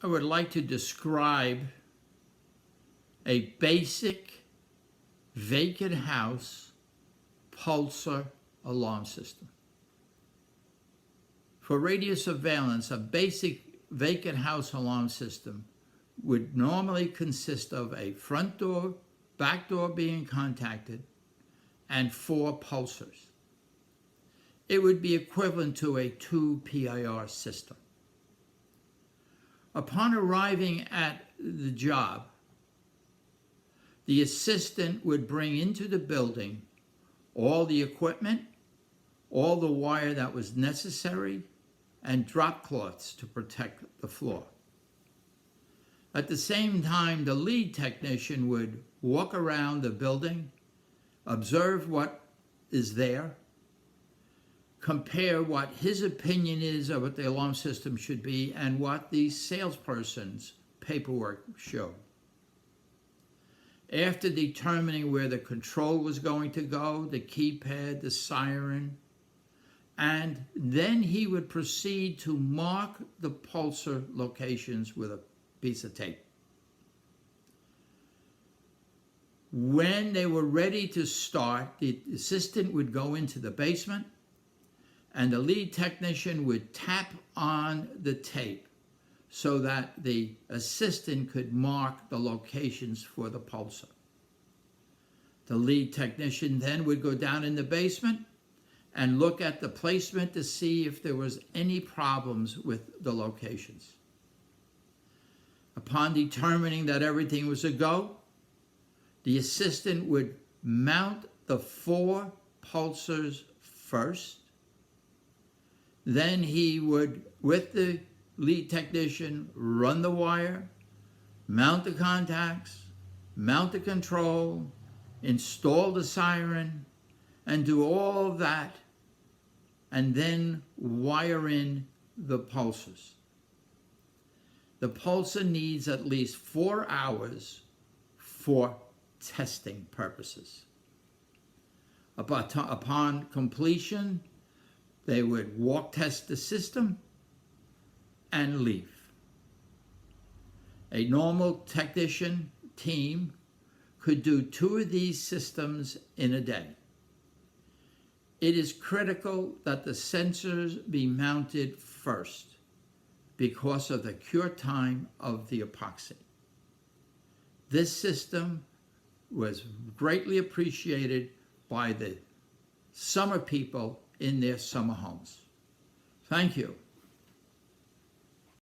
I would like to describe a basic vacant house Pulsor alarm system. For radio surveillance, a basic vacant house alarm system would normally consist of a front door, back door being contacted, and 4 pulsars. It would be equivalent to a 2 PIR system. Upon arriving at the job, the assistant would bring into the building all the equipment, all the wire that was necessary, and drop cloths to protect the floor. At the same time, the lead technician would walk around the building, observe what is there, compare what his opinion is of what the alarm system should be and what the salesperson's paperwork showed. After determining where the control was going to go, the keypad, the siren, and then he would proceed to mark the pulsar locations with a piece of tape. When they were ready to start, the assistant would go into the basement and the lead technician would tap on the tape so that the assistant could mark the locations for the pulsar. The lead technician then would go down in the basement and look at the placement to see if there was any problems with the locations. Upon determining that everything was a go, the assistant would mount the 4 pulsars first. Then he would, with the lead technician, run the wire, mount the contacts, mount the control, install the siren, and do all of that, and then wire in the pulsars. The pulsar needs at least 4 hours for testing purposes. Upon completion, they would walk test the system and leave. A normal technician team could do 2 of these systems in a day. It is critical that the sensors be mounted first because of the cure time of the epoxy. This system was greatly appreciated by the summer people in their summer homes. Thank you.